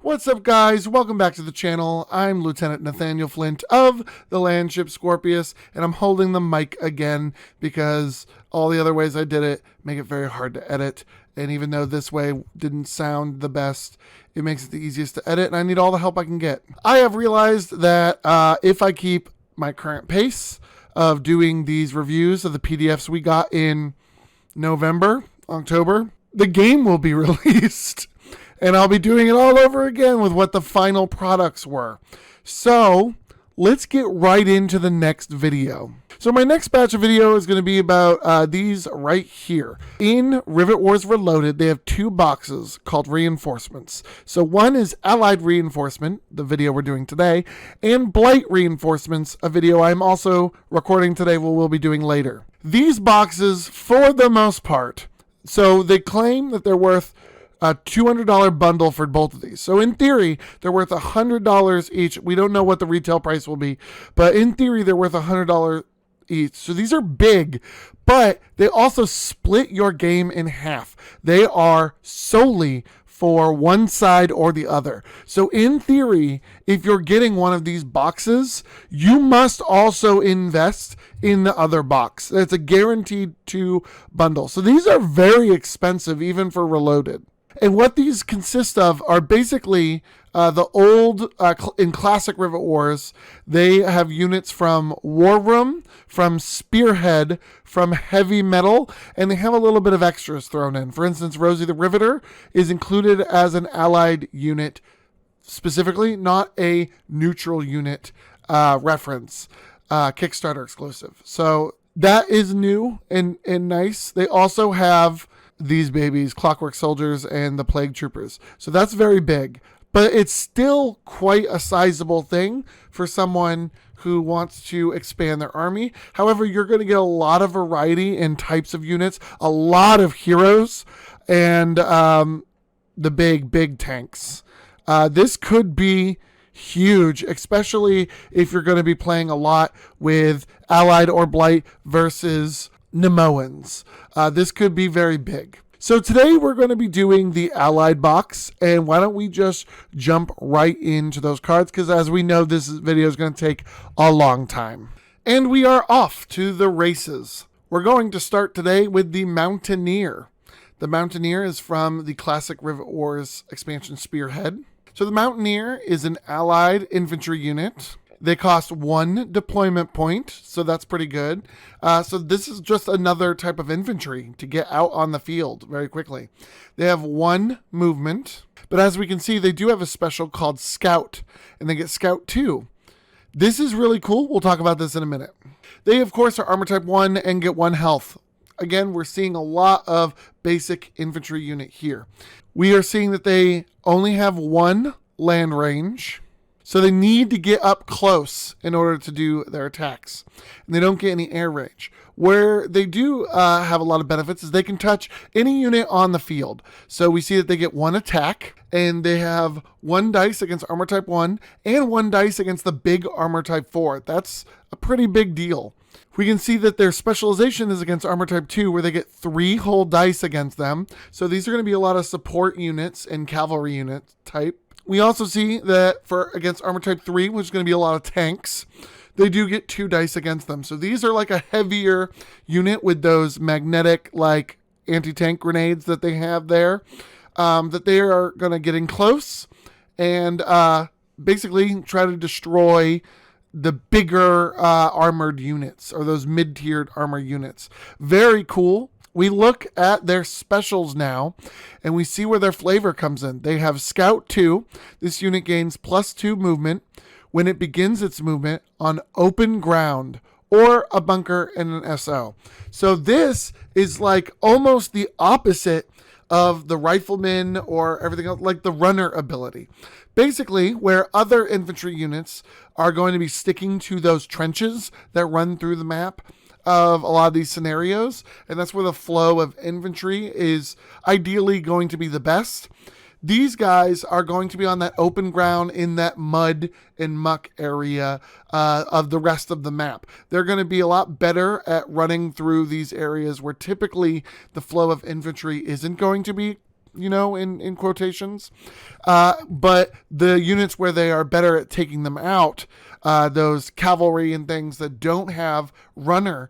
What's up, guys? Welcome back to the channel. I'm Lieutenant Nathaniel Flint of the Landship Scorpios, and I'm holding the mic again because all the other ways I did it make it very hard to edit. And even though this way didn't sound the best, it makes it the easiest to edit, and I need all the help I can get. I have realized that if I keep my current pace of doing these reviews of the PDFs we got in November, October, the game will be released. And I'll be doing it all over again with what the final products were. So let's get right into the next video. So my next batch of video is going to be about these right here. In Rivet Wars Reloaded, they have two boxes called reinforcements. So one is Allied Reinforcement, the video we're doing today, and Blight Reinforcements, a video I'm also recording today, we'll be doing later. These boxes, for the most part, so they claim that they're worth a $200 bundle for both of these. So in theory, they're worth $100 each. We don't know what the retail price will be, but in theory, they're worth $100 each. So these are big, but they also split your game in half. They are solely for one side or the other. So in theory, if you're getting one of these boxes, you must also invest in the other box. It's a guaranteed to bundle. So these are very expensive, even for Reloaded. And what these consist of are basically the old, in classic Rivet Wars, they have units from War Room, from Spearhead, from Heavy Metal, and they have a little bit of extras thrown in. For instance, Rosie the Riveter is included as an allied unit, specifically, not a neutral unit reference, Kickstarter exclusive. So that is new and nice. They also have these babies, Clockwork Soldiers and the Plague Troopers. So that's very big, but it's still quite a sizable thing for someone who wants to expand their army. However, you're going to get a lot of variety in types of units, a lot of heroes, and the big tanks. This could be huge, especially if you're going to be playing a lot with Allied or Blight versus Nemoans. This could be very big. So today we're going to be doing the Allied box, and why don't we just jump right into those cards, because as we know, this video is going to take a long time. And we are off to the races. We're going to start today with the Mountaineer. The Mountaineer is from the classic Rivet Wars expansion Spearhead. So the Mountaineer is an Allied infantry unit. They cost 1 deployment point, so that's pretty good. So this is just another type of infantry to get out on the field very quickly. They have 1 movement, but as we can see, they do have a special called Scout, and they get Scout 2. This is really cool. We'll talk about this in a minute. They, of course, are Armor Type 1 and get 1 health. Again, we're seeing a lot of basic infantry unit here. We are seeing that they only have 1 land range. So they need to get up close in order to do their attacks. And they don't get any air range. Where they do have a lot of benefits is they can touch any unit on the field. So we see that they get 1 attack, and they have 1 dice against Armor Type 1 and 1 dice against the big Armor Type 4. That's a pretty big deal. We can see that their specialization is against Armor Type 2, where they get 3 whole dice against them. So these are going to be a lot of support units and cavalry unit type. We also see that for against Armor Type 3, which is going to be a lot of tanks, they do get 2 dice against them. So these are like a heavier unit with those magnetic, like, anti-tank grenades that they have there, that they are going to get in close and basically try to destroy the bigger armored units, or those mid-tiered armor units. Very cool. We look at their specials now, and we see where their flavor comes in. They have Scout 2. This unit gains +2 movement when it begins its movement on open ground or a bunker and an SO. So this is like almost the opposite of the rifleman or everything else, like the runner ability. Basically, where other infantry units are going to be sticking to those trenches that run through the map of a lot of these scenarios, and that's where the flow of infantry is ideally going to be the best. These guys are going to be on that open ground in that mud and muck area of the rest of the map. They're going to be a lot better at running through these areas where typically the flow of infantry isn't going to be in quotations. But the units where they are better at taking them out, those cavalry and things that don't have runner,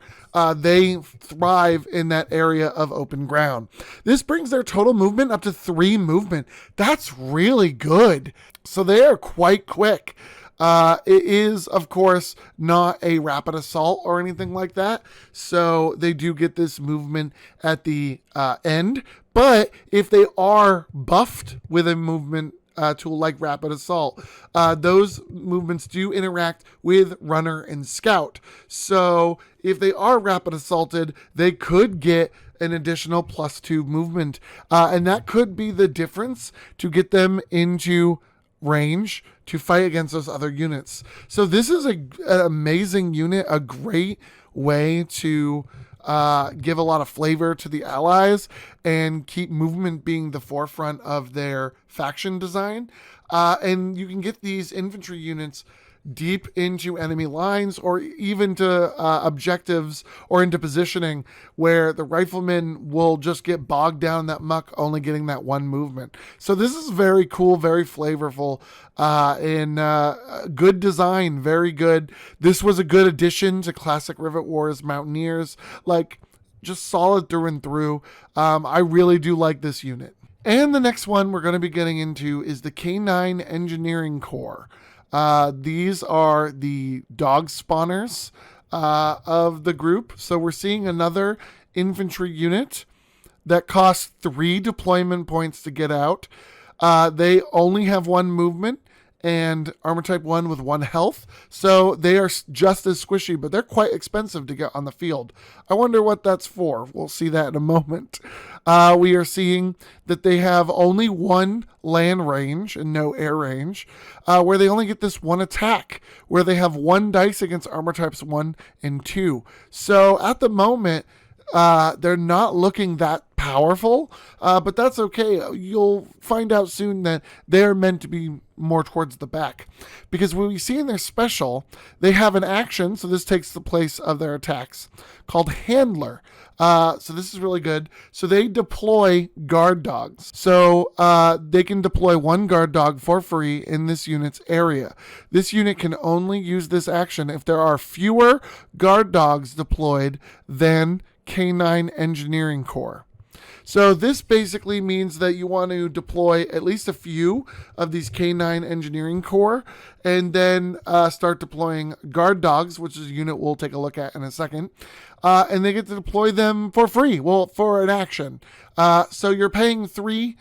they thrive in that area of open ground. This brings their total movement up to 3 movement. That's really good. So they are quite quick. It is, of course, not a rapid assault or anything like that. So they do get this movement at the end. But if they are buffed with a movement tool like rapid assault, those movements do interact with runner and scout. So if they are rapid assaulted, they could get an additional +2 movement. And that could be the difference to get them into range to fight against those other units. So this is an amazing unit, a great way to give a lot of flavor to the allies and keep movement being the forefront of their faction design. And you can get these infantry units deep into enemy lines or even to objectives or into positioning where the riflemen will just get bogged down in that muck, only getting that 1 movement. So this is very cool, very flavorful, and good design, very good. This was a good addition to classic Rivet Wars Mountaineers, like just solid through and through. I really do like this unit. And the next one we're going to be getting into is the K9 Engineering Corps. These are the dog spawners of the group. So we're seeing another infantry unit that costs 3 deployment points to get out. They only have 1 movement and armor type 1 with 1 health. So they are just as squishy, but they're quite expensive to get on the field. I wonder what that's for. We'll see that in a moment. We are seeing that they have only 1 land range and no air range, where they only get this 1 attack, where they have 1 dice against armor types 1 and 2. So at the moment, they're not looking that powerful, but that's okay. You'll find out soon that they're meant to be more towards the back, because when we see in their special, they have an action, so this takes the place of their attacks, called Handler. So this is really good. So they deploy guard dogs. So they can deploy 1 guard dog for free in this unit's area. This unit can only use this action if there are fewer guard dogs deployed than K9 Engineering Corps. So this basically means that you want to deploy at least a few of these K9 Engineering Corps and then start deploying guard dogs, which is a unit we'll take a look at in a second. And they get to deploy them for free, well, for an action. So you're paying 3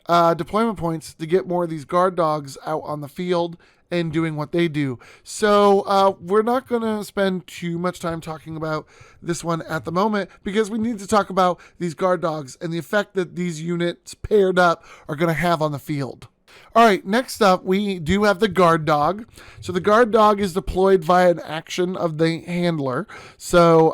deployment points to get more of these guard dogs out on the field and doing what they do. So we're not going to spend too much time talking about this one at the moment, because we need to talk about these guard dogs and the effect that these units paired up are going to have on the field. All right, next up, we do have the guard dog. So the guard dog is deployed via an action of the handler. So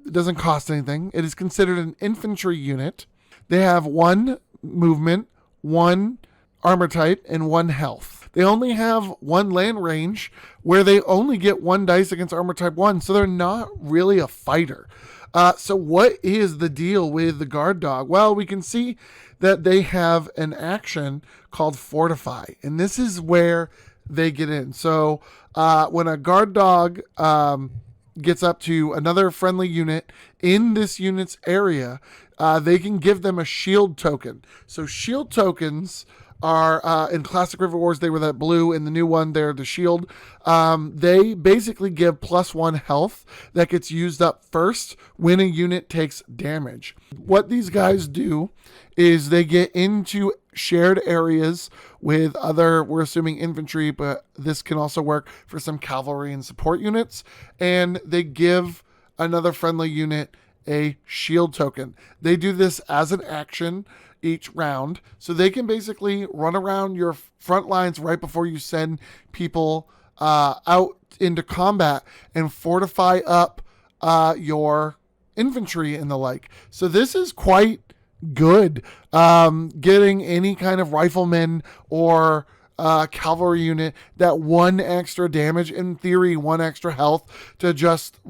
it doesn't cost anything. It is considered an infantry unit. They have 1 movement, 1 armor type, and 1 health. They only have 1 land range, where they only get 1 dice against armor type 1, so they're not really a fighter. So what is the deal with the guard dog? Well, we can see that they have an action called Fortify, and this is where they get in. So when a guard dog gets up to another friendly unit in this unit's area, they can give them a shield token. So shield tokens are in classic Rivet Wars, they were that blue. In the new one, they're the shield. They basically give +1 health that gets used up first when a unit takes damage. What these guys do is they get into shared areas with other, we're assuming infantry, but this can also work for some cavalry and support units, and they give another friendly unit a shield token. They do this as an action each round, so they can basically run around your front lines right before you send people out into combat and fortify up your infantry and the like. So this is quite good. Getting any kind of rifleman or cavalry unit that 1 extra damage, in theory 1 extra health, to just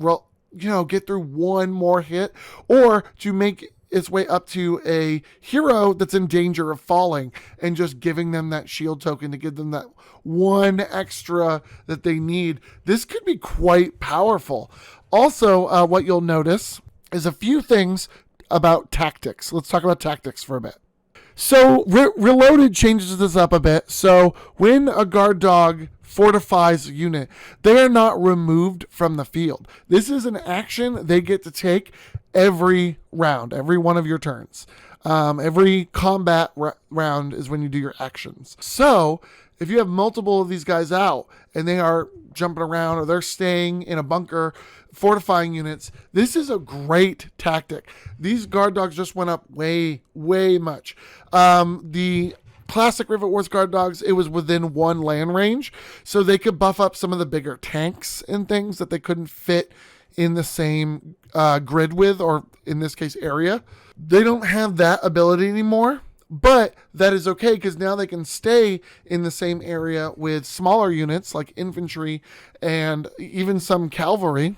get through 1 more hit, or to make its way up to a hero that's in danger of falling and just giving them that shield token to give them that one extra that they need. This could be quite powerful. Also, what you'll notice is a few things about tactics. Let's talk about tactics for a bit. So Reloaded changes this up a bit. So when a guard dog fortifies a unit, they are not removed from the field. This is an action they get to take every round, every one of your turns. Every combat round is when you do your actions. So if you have multiple of these guys out and they are jumping around or they're staying in a bunker, fortifying units, this is a great tactic. These guard dogs just went up way much. The classic Rivet Wars guard dogs, it was within one land range, so they could buff up some of the bigger tanks and things that they couldn't fit in the same grid with, or in this case area. They don't have that ability anymore, but that is okay because now they can stay in the same area with smaller units like infantry and even some cavalry,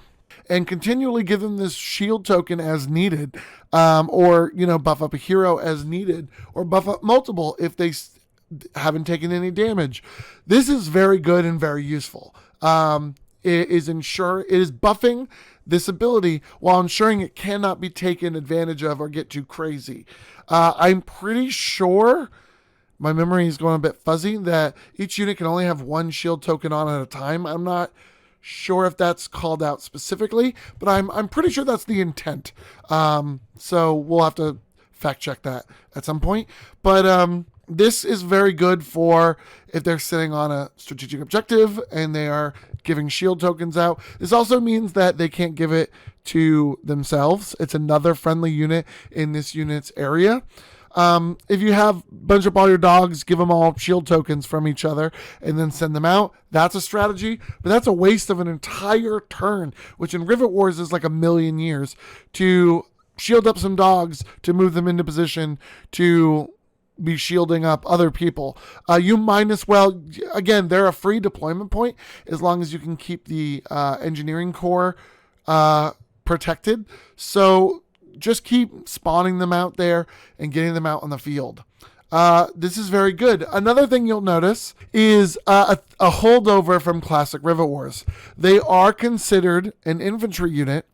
and continually give them this shield token as needed, or buff up a hero as needed, or buff up multiple if they haven't taken any damage. This is very good and very useful. It is buffing this ability while ensuring it cannot be taken advantage of or get too crazy. I'm pretty sure, my memory is going a bit fuzzy, that each unit can only have one shield token on at a time. I'm not sure if that's called out specifically, but I'm pretty sure that's the intent. So we'll have to fact check that at some point. But this is very good for if they're sitting on a strategic objective and they are giving shield tokens out. This also means that they can't give it to themselves. It's another friendly unit in this unit's area. If you have bunch up all your dogs, give them all shield tokens from each other, and then send them out, that's a strategy, but that's a waste of an entire turn, which in Rivet Wars is like a million years, to shield up some dogs, to move them into position, to be shielding up other people. You might as well, again, they're a free deployment point as long as you can keep the engineering core protected. So just keep spawning them out there and getting them out on the field. This is very good. Another thing you'll notice is a holdover from classic Rivet Wars. They are considered an infantry unit,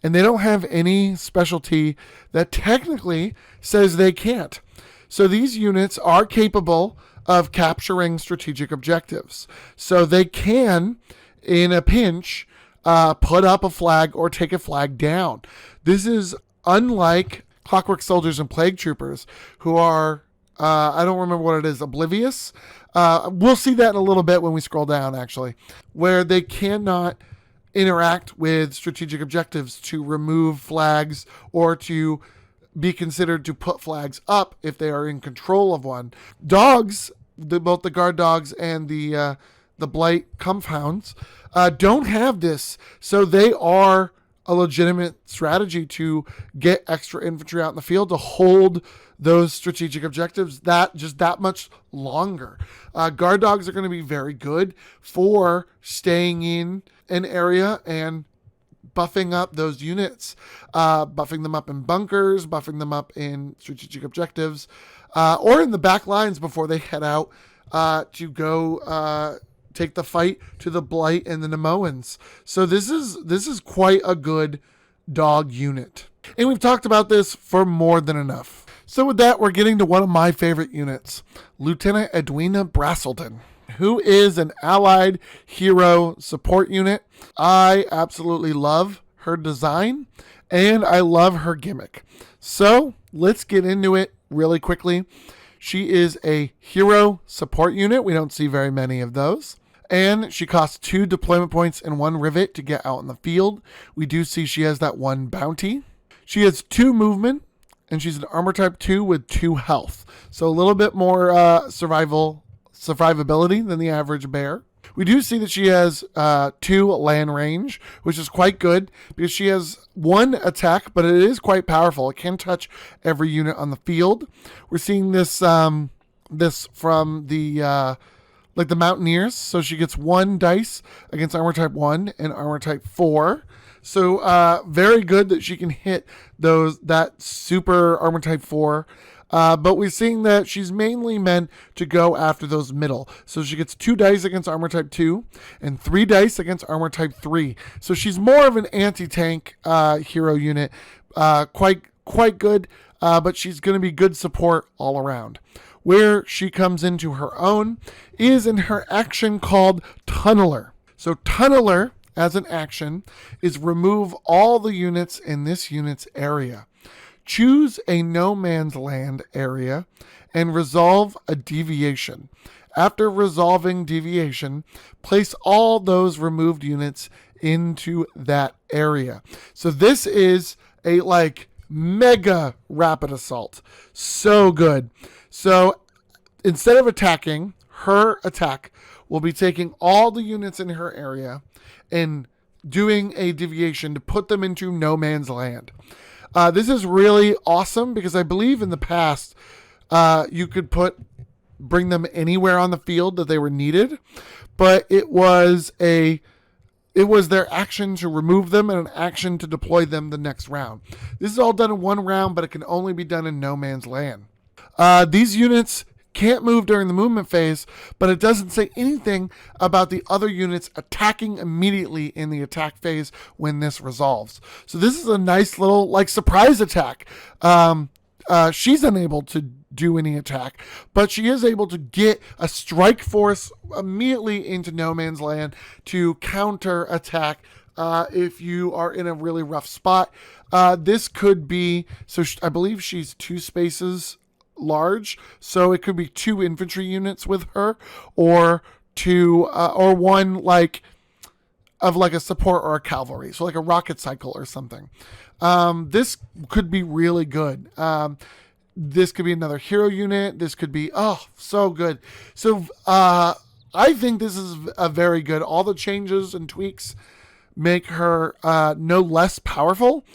and they don't have any specialty that technically says they can't. So these units are capable of capturing strategic objectives. So they can, in a pinch, put up a flag or take a flag down. This is unlike Clockwork Soldiers and Plague Troopers, who are, I don't remember what it is, oblivious. We'll see that in a little bit when we scroll down, actually, where they cannot interact with strategic objectives to remove flags or to be considered to put flags up if they are in control of one. Dogs, both the guard dogs and the blight Kampfhounds, don't have this, so they are a legitimate strategy to get extra infantry out in the field to hold those strategic objectives that much longer. Guard dogs are going to be very good for staying in an area and buffing up those units, buffing them up in bunkers, buffing them up in strategic objectives, or in the back lines before they head out to go take the fight to the Blight and the Nemoans. So this is quite a good dog unit. And we've talked about this for more than enough. So with that, we're getting to one of my favorite units, Lieutenant Edwina Brassldon, who is an allied hero support unit. I absolutely love her design, and I love her gimmick. So let's get into it really quickly. She is a hero support unit. We don't see very many of those. And she costs 2 deployment points and 1 rivet to get out in the field. We do see she has that 1 bounty. She has 2 movement, and she's an armor type 2 with 2 health. So a little bit more survivability than the average bear. We do see that she has 2 land range, which is quite good because she has 1 attack, but it is quite powerful. It can touch every unit on the field. We're seeing this from the the Mountaineers. So she gets 1 dice against armor type 1 and armor type 4. So very good that she can hit that super armor type 4. But we're seeing that she's mainly meant to go after those middle. So she gets 2 dice against armor type 2 and 3 dice against armor type 3. So she's more of an anti-tank hero unit. Quite good, but she's going to be good support all around. Where she comes into her own is in her action called Tunneler. So Tunneler, as an action, is remove all the units in this unit's area. Choose a no man's land area and resolve a deviation. After resolving deviation, place all those removed units into that area. So this is a mega rapid assault. So good. So instead of attacking, her attack will be taking all the units in her area and doing a deviation to put them into no man's land. This is really awesome because I believe in the past you could bring them anywhere on the field that they were needed, but it was their action to remove them and an action to deploy them the next round. This is all done in one round, but it can only be done in no man's land. These units can't move during the movement phase, but it doesn't say anything about the other units attacking immediately in the attack phase when this resolves. So this is a nice little surprise attack. She's unable to do any attack, but she is able to get a strike force immediately into no man's land to counter attack if you are in a really rough spot. This could be, I believe she's 2 spaces large, so it could be 2 infantry units with her, or 2 or 1 of a support or a cavalry, so like a rocket cycle or something. This could be really good. This could be another hero unit. This could be so good. So I think this is a very good. All the changes and tweaks make her no less powerful,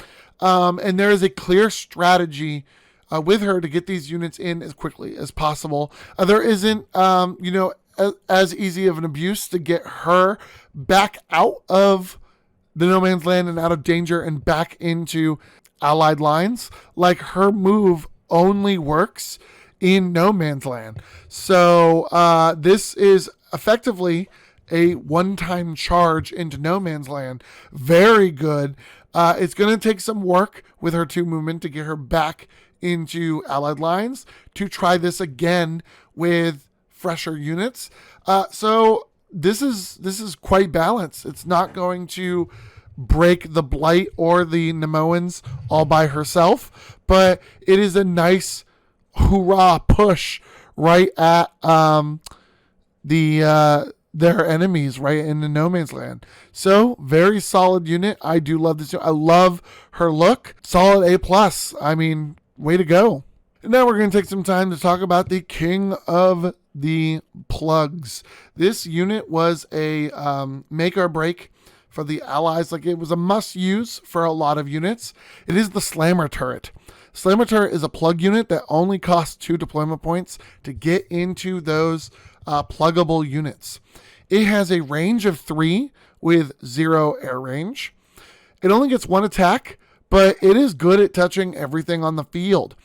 and there is a clear strategy with her to get these units in as quickly as possible. There isn't, as easy of an abuse to get her back out of the no man's land and out of danger and back into allied lines. Her move only works in no man's land. So this is effectively a one-time charge into no man's land. Very good. It's going to take some work with her 2 movement to get her back into allied lines to try this again with fresher units. So this is quite balanced. It's not going to break the Blight or the Nemoans all by herself, but it is a nice hoorah push right at their enemies right in the no man's land. So very solid unit. I do love this. I love her look. Solid A+. I mean, way to go. And now we're going to take some time to talk about the King of the Plugs. This unit was a make or break for the allies. It was a must use for a lot of units. It is the Slammer Turret. Slammer Turret is a plug unit that only costs 2 deployment points to get into those pluggable units. It has a range of 3 with 0 air range. It only gets 1 attack, but it is good at touching everything on the field.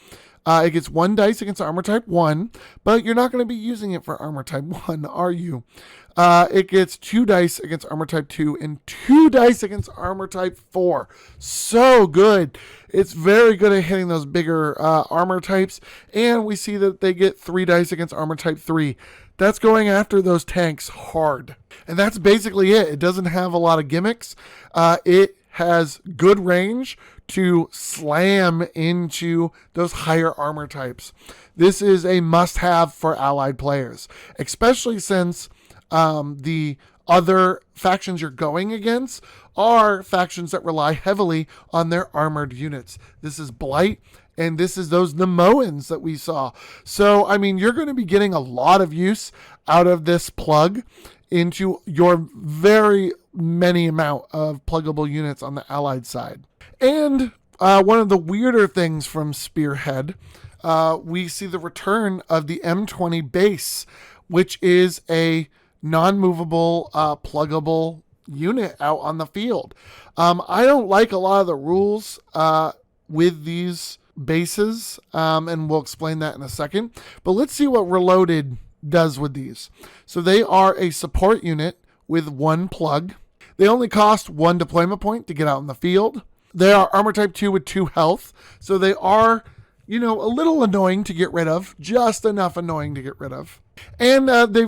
It gets 1 dice against armor type 1, but you're not going to be using it for armor type 1, are you? It gets 2 dice against armor type 2 and 2 dice against armor type 4. So good. It's very good at hitting those bigger armor types, and we see that they get 3 dice against armor type 3. That's going after those tanks hard. And that's basically it. It doesn't have a lot of gimmicks. It has good range to slam into those higher armor types. This is a must-have for allied players, especially since the other factions you're going against are factions that rely heavily on their armored units. This is Blight, and this is those Nemoans that we saw. So, I mean, you're going to be getting a lot of use out of this plug into your very many amount of pluggable units on the allied side. And one of the weirder things from Spearhead, we see the return of the M20 Base, which is a non-movable, pluggable unit out on the field. I don't like a lot of the rules with these bases, and we'll explain that in a second. But let's see what Reloaded does with these. So they are a support unit with 1 plug. They only cost 1 deployment point to get out in the field. They are armor type 2 with 2 health. So they are, a little annoying to get rid of, just enough annoying to get rid of. And they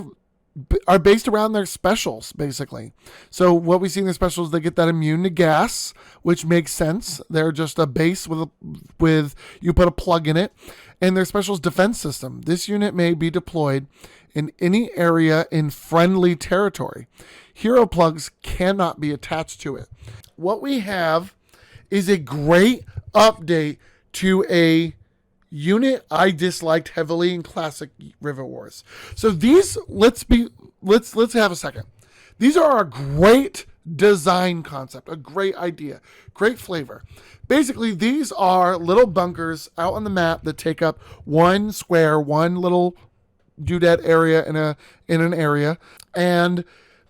are based around their specials, basically. So what we see in their specials, they get that immune to gas, which makes sense. They're just a base with you put a plug in it. And their specials defense system. This unit may be deployed in any area in friendly territory. Hero plugs cannot be attached to it. What we have is a great update to a unit I disliked heavily in classic Rivet Wars. So these, let's have a second. These are a great design concept, a great idea, great flavor. Basically, these are little bunkers out on the map that take up 1 square, 1 little doodad area in an area, and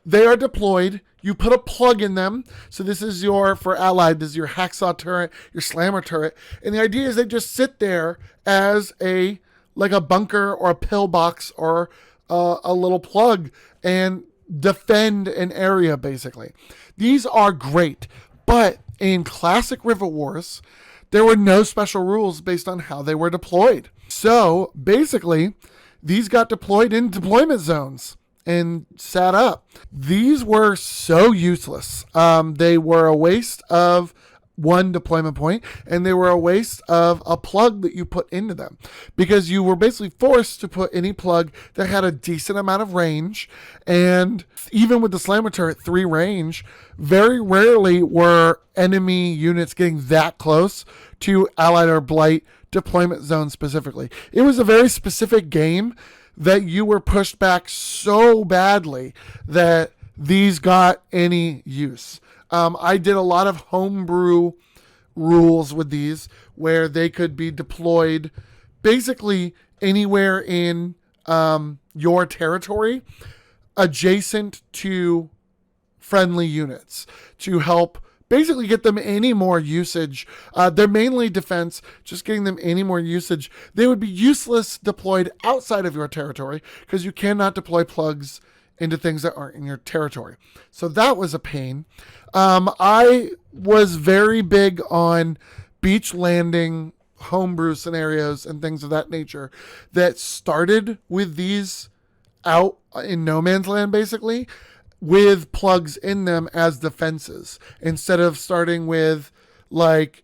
they are deployed. You put a plug in them. So this is for Allied, this is your hacksaw turret, your slammer turret. And the idea is they just sit there as like a bunker or a pillbox or a little plug and defend an area, basically. These are great. But in classic Rivet Wars, there were no special rules based on how they were deployed. So basically, these got deployed in deployment zones and sat up. These were so useless. They were a waste of 1 deployment point, and they were a waste of a plug that you put into them, because you were basically forced to put any plug that had a decent amount of range. And even with the slammer turret 3 range, very rarely were enemy units getting that close to Allied or Blight deployment zone specifically. It was a very specific game that you were pushed back so badly that these got any use. I did a lot of homebrew rules with these where they could be deployed basically anywhere in your territory adjacent to friendly units to help basically get them any more usage. They're mainly defense, just getting them any more usage. They would be useless deployed outside of your territory because you cannot deploy plugs into things that aren't in your territory. So that was a pain. I was very big on beach landing, homebrew scenarios, and things of that nature that started with these out in no man's land, basically, with plugs in them as defenses, instead of starting with like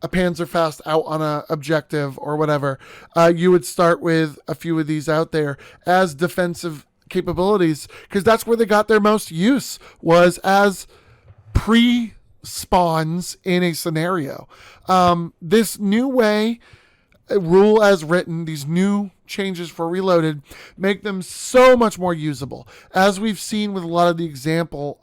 a Panzerfaust out on a objective or whatever. You would start with a few of these out there as defensive capabilities, because that's where they got their most use, was as pre-spawns in a scenario. This new way, rule as written, these new changes for Reloaded make them so much more usable. As we've seen with a lot of the example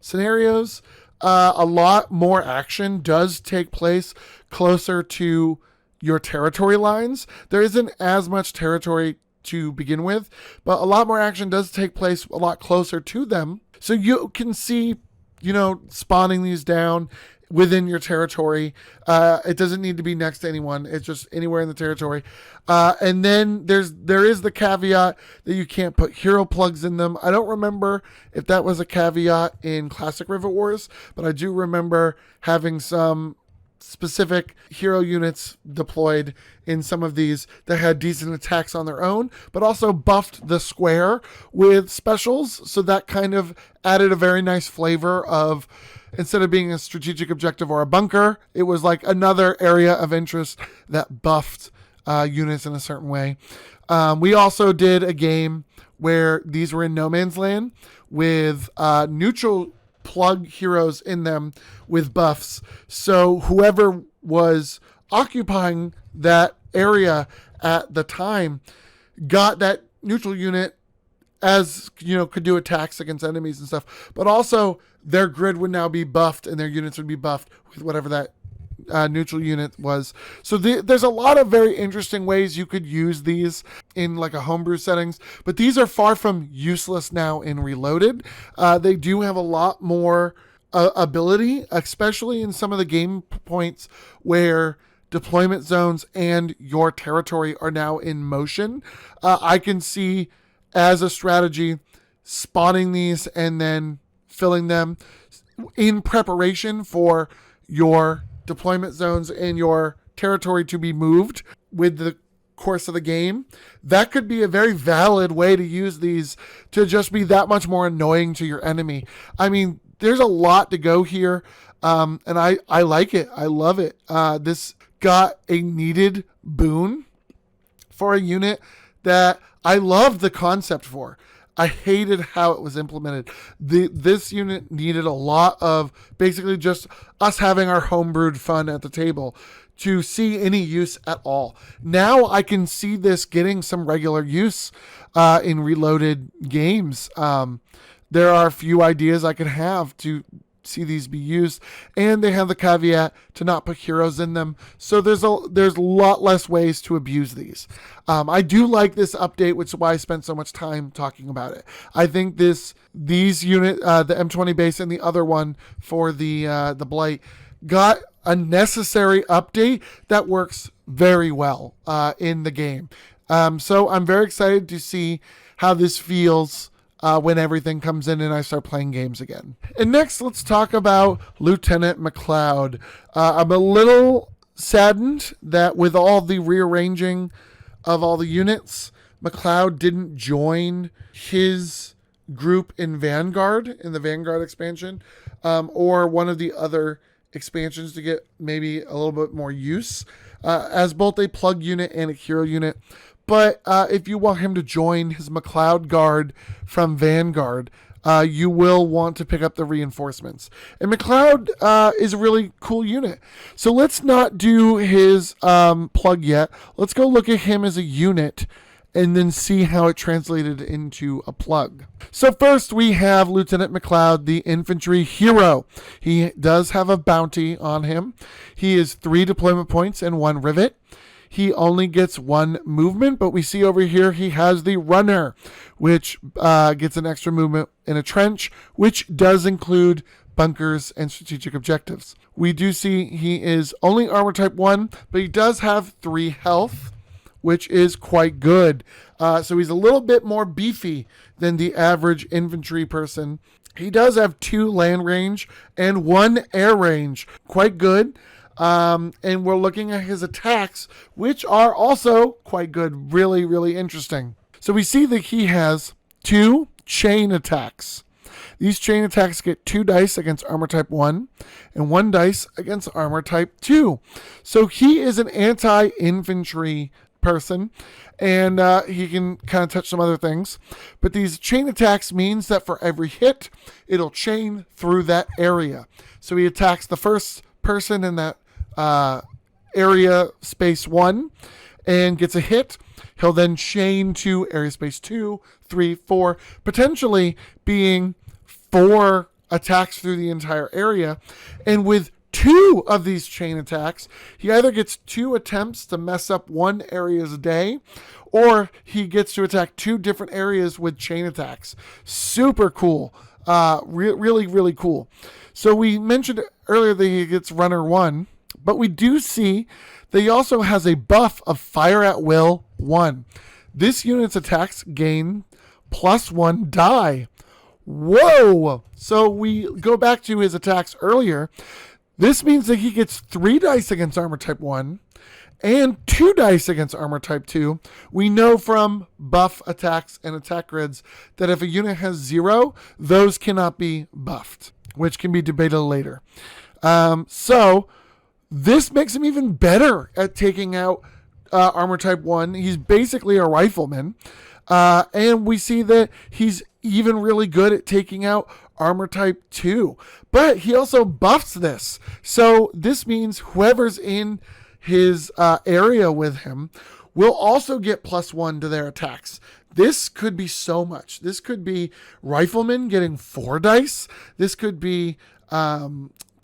scenarios, a lot more action does take place closer to your territory lines. There isn't as much territory to begin with, but a lot more action does take place a lot closer to them. So you can see, spawning these down within your territory. It doesn't need to be next to anyone. It's just anywhere in the territory. And then there is the caveat that you can't put hero plugs in them. I don't remember if that was a caveat in classic Rivet Wars, but I do remember having some specific hero units deployed in some of these that had decent attacks on their own, but also buffed the square with specials. So that kind of added a very nice flavor of, instead of being a strategic objective or a bunker, it was like another area of interest that buffed units in a certain way. We also did a game where these were in no man's land with neutral plug heroes in them with buffs. So whoever was occupying that area at the time got that neutral unit, as could do attacks against enemies and stuff, but also their grid would now be buffed and their units would be buffed with whatever that neutral unit was. So there's a lot of very interesting ways you could use these in like a homebrew settings, but these are far from useless now in Reloaded. They do have a lot more ability, especially in some of the game points where deployment zones and your territory are now in motion. I can see as a strategy spawning these and then filling them in preparation for your deployment zones and your territory to be moved with the course of the game. That could be a very valid way to use these to just be that much more annoying to your enemy. I mean, there's a lot to go here, and I like it. I love it. This got a needed boon for a unit that I loved the concept for. I hated how it was implemented. This unit needed a lot of basically just us having our homebrewed fun at the table to see any use at all. Now I can see this getting some regular use in Reloaded games. There are a few ideas I could have to see these be used, and they have the caveat to not put heroes in them, so there's a lot less ways to abuse these. I do like this update, which is why I spent so much time talking about it. I think these unit, the M20 base and the other one for the Blight, got a necessary update that works very well in the game. So I'm very excited to see how this feels when everything comes in and I start playing games again. And next, let's talk about Lieutenant Macleod. I'm a little saddened that with all the rearranging of all the units, Macleod didn't join his group in Vanguard, in the Vanguard expansion, or one of the other expansions to get maybe a little bit more use as both a plug unit and a hero unit. But if you want him to join his Macleod Guard from Vanguard, you will want to pick up the reinforcements. And Macleod is a really cool unit. So let's not do his plug yet. Let's go look at him as a unit and then see how it translated into a plug. So first we have Lieutenant Macleod, the infantry hero. He does have a bounty on him. He is 3 deployment points and 1 rivet. He only gets 1 movement, but we see over here he has the runner, which gets an extra movement in a trench, which does include bunkers and strategic objectives. We do see he is only armor type 1, but he does have 3 health, which is quite good. So he's a little bit more beefy than the average infantry person. He does have 2 land range and 1 air range, quite good. And we're looking at his attacks, which are also quite good. Really, really interesting. So we see that he has 2 chain attacks. These chain attacks get 2 dice against armor type 1 and 1 dice against armor type 2. So he is an anti-infantry person, and he can kind of touch some other things. But these chain attacks means that for every hit, it'll chain through that area. So he attacks the first person in that area space 1 and gets a hit. He'll then chain to area space 2, 3, 4, potentially being 4 attacks through the entire area. And with 2 of these chain attacks, he either gets 2 attempts to mess up 1 area's day, or he gets to attack 2 different areas with chain attacks. Super cool. Really, really cool. So we mentioned earlier that he gets runner 1, but we do see that he also has a buff of Fire at Will 1. This unit's attacks gain +1 die. Whoa! So we go back to his attacks earlier. This means that he gets 3 dice against armor type 1 and 2 dice against armor type 2. We know from buff attacks and attack grids that if a unit has 0, those cannot be buffed, which can be debated later. So this makes him even better at taking out armor type 1. He's basically a rifleman. And we see that he's even really good at taking out armor type 2. But he also buffs this. So this means whoever's in his area with him will also get +1 to their attacks. This could be so much. This could be riflemen getting 4 dice. This could be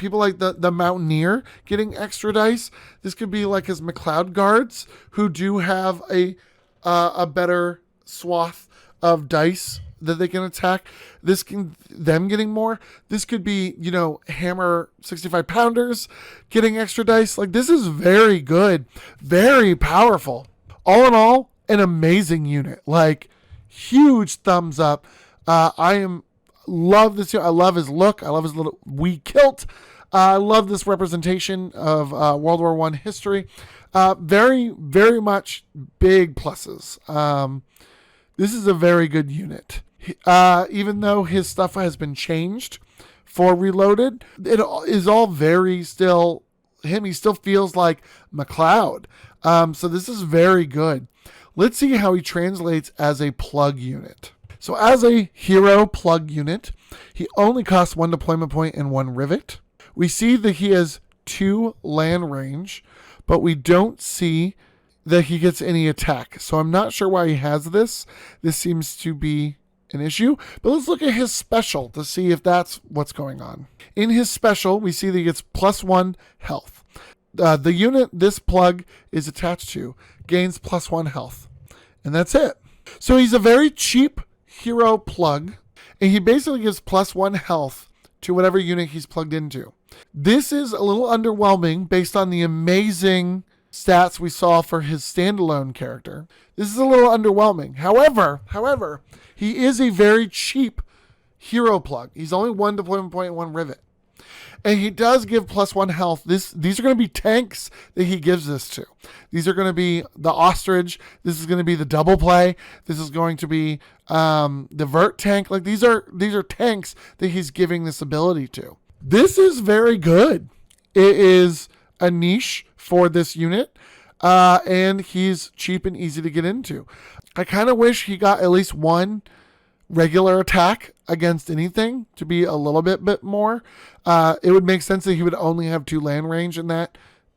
people like the Mountaineer getting extra dice. This could be like his Macleod guards, who do have a better swath of dice that they can attack. Them getting more. This could be, hammer 65 pounders getting extra dice. Like, this is very good, very powerful. All in all, an amazing unit. Like, huge thumbs up. Love this. I love his look. I love his little wee kilt. I love this representation of World War I history. Very, very much big pluses. This is a very good unit. Even though his stuff has been changed for Reloaded, it is all very still him. He still feels like Macleod. So this is very good. Let's see how he translates as a plug unit. So as a hero plug unit, he only costs 1 deployment point and 1 rivet. We see that he has 2 land range, but we don't see that he gets any attack. So I'm not sure why he has this. This seems to be an issue, but let's look at his special to see if that's what's going on. In his special, we see that he gets +1 health. The unit this plug is attached to gains +1 health, and that's it. So he's a very cheap hero plug, and he basically gives +1 health to whatever unit he's plugged into. This is a little underwhelming based on the amazing stats we saw for his standalone character. This is a little underwhelming. However, he is a very cheap hero plug. He's only 1 deployment point and 1 rivet. And he does give +1 health. These are going to be tanks that he gives this to. These are going to be the Ostrich. This is going to be the Double Play. This is going to be the Vert tank. Like, these are tanks that he's giving this ability to. This is very good. It is a niche for this unit, and he's cheap and easy to get into. I kind of wish he got at least 1 regular attack against anything to be a little bit more. It would make sense that he would only have 2 land range in that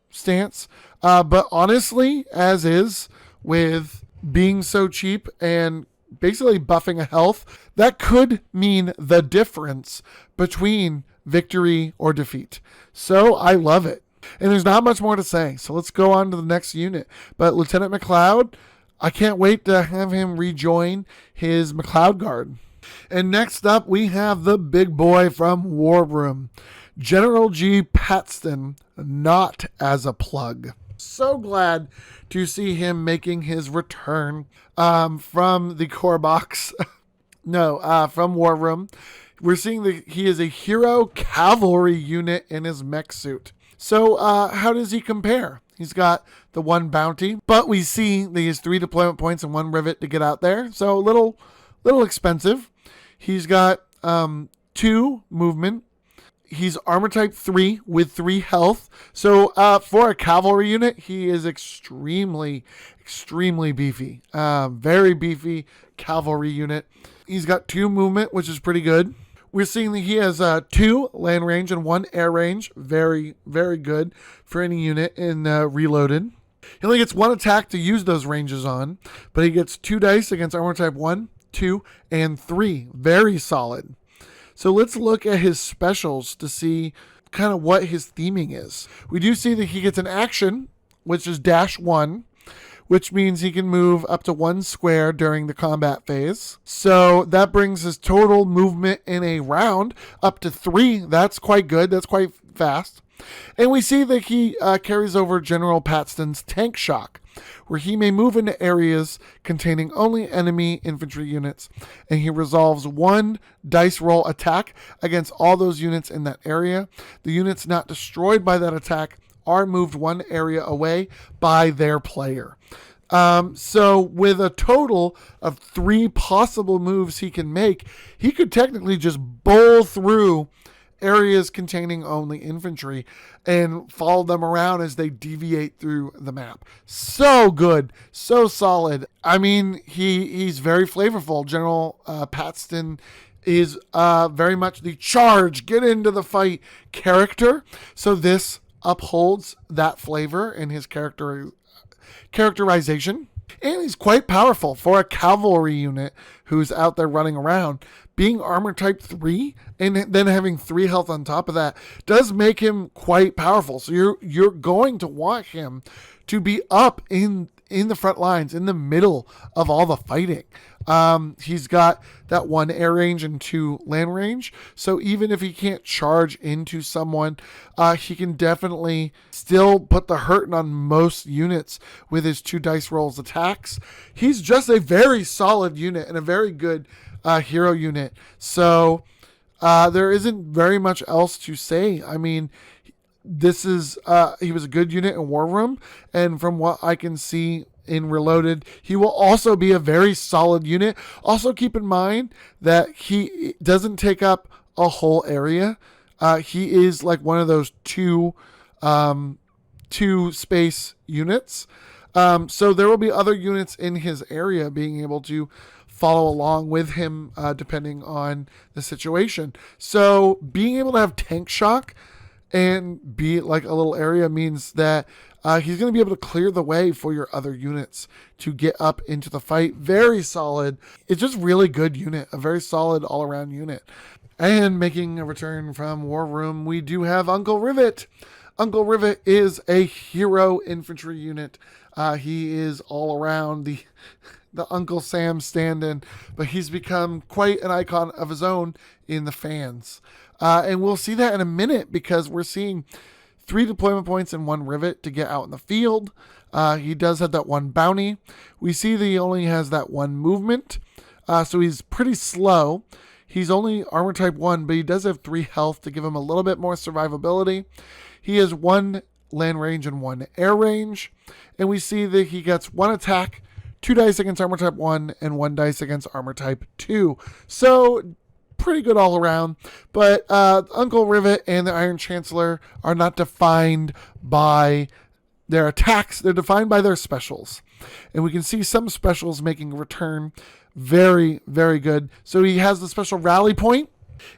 stance. But honestly, as is, with being so cheap and basically buffing a health, that could mean the difference between victory or defeat. So I love it. And there's not much more to say. So let's go on to the next unit. But Lieutenant Macleod, I can't wait to have him rejoin his Macleod Guard. And next up, we have the big boy from War Room, General G Patston, not as a plug. So glad to see him making his return from the core box. From War Room. We're seeing that he is a hero cavalry unit in his mech suit. So how does he compare? He's got the 1 bounty, but we see that he has 3 deployment points and 1 rivet to get out there. So a little expensive. He's got 2 movement. He's armor type 3 with 3 health. So for a cavalry unit, he is extremely beefy. Very beefy cavalry unit. He's got 2 movement, which is pretty good. We're seeing that he has 2 land range and 1 air range. Very, very good for any unit in Reloaded. He only gets 1 attack to use those ranges on, but he gets 2 dice against armor type 1, 2, and 3. Very solid. So let's look at his specials to see kind of what his theming is. We do see that he gets an action, which is -1, which means he can move up to 1 square during the combat phase. So that brings his total movement in a round up to 3. That's quite good. That's quite fast. And we see that he carries over General Patston's Tank Shock, where he may move into areas containing only enemy infantry units, and he resolves 1 dice roll attack against all those units in that area. The units not destroyed by that attack are moved 1 area away by their player. So with a total of 3 possible moves he can make, he could technically just bowl through areas containing only infantry and follow them around as they deviate through the map. So good, so solid. I mean, he's very flavorful. General Patston is very much the charge, get into the fight character. So this upholds that flavor in his characterization. And he's quite powerful for a cavalry unit who's out there running around. Being armor type 3 and then having 3 health on top of that does make him quite powerful. So you're going to want him to be up in the front lines, in the middle of all the fighting. He's got that 1 air range and 2 land range. So even if he can't charge into someone, he can definitely still put the hurting on most units with his 2 dice rolls attacks. He's just a very solid unit and a very good hero unit. So there isn't very much else to say. I mean, this is he was a good unit in War Room, and from what I can see in Reloaded, he will also be a very solid unit. Also keep in mind that he doesn't take up a whole area. He is like one of those two space units. So there will be other units in his area being able to follow along with him depending on the situation. So being able to have tank shock and be like a little area means that he's going to be able to clear the way for your other units to get up into the fight. Very solid. It's just really good unit, a very solid all-around unit. And making a return from War Room, we do have Uncle Rivet. Uncle Rivet is a hero infantry unit. He is all around the Uncle Sam stand-in, but he's become quite an icon of his own in the fans. And we'll see that in a minute because we're seeing 3 deployment points and 1 rivet to get out in the field. He does have that 1 bounty. We see that he only has that 1 movement, so he's pretty slow. He's only armor type 1, but he does have 3 health to give him a little bit more survivability. He has 1 land range and 1 air range, and we see that he gets 1 attack, 2 dice against armor type 1, and 1 dice against armor type 2. So pretty good all around, but Uncle Rivet and the Iron Chancellor are not defined by their attacks. They're defined by their specials, and we can see some specials making a return. Very, very good. So he has the special rally point.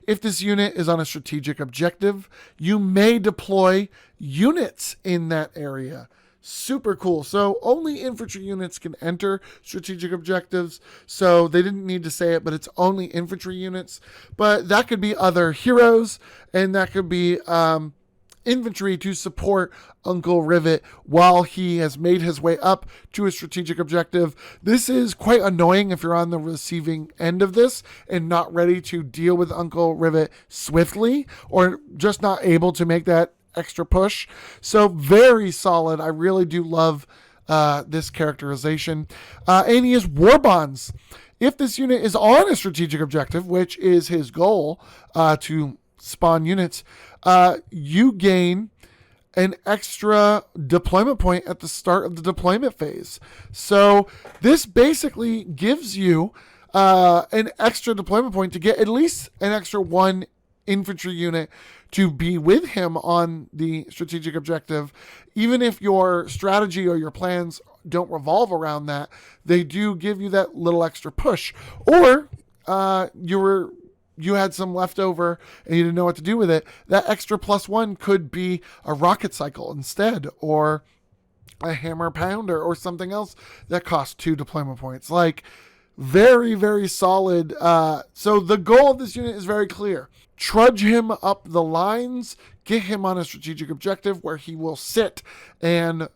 If this unit is on a strategic objective, you may deploy units in that area. Super cool. So only infantry units can enter strategic objectives. So they didn't need to say it, but it's only infantry units. But that could be other heroes, and that could be infantry to support Uncle Rivet while he has made his way up to a strategic objective. This is quite annoying if you're on the receiving end of this and not ready to deal with Uncle Rivet swiftly, or just not able to make that extra push. So very solid. I really do love this characterization. And he has war bonds. If this unit is on a strategic objective, which is his goal, to spawn units, you gain an extra deployment point at the start of the deployment phase. So this basically gives you an extra deployment point to get at least an extra 1 infantry unit to be with him on the strategic objective. Even if your strategy or your plans don't revolve around that, they do give you that little extra push. Or you had some leftover and you didn't know what to do with it. That extra +1 could be a rocket cycle instead, or a hammer pounder, or something else that costs 2 deployment points. Like, very, very solid. So the goal of this unit is very clear. Trudge him up the lines, get him on a strategic objective where he will sit and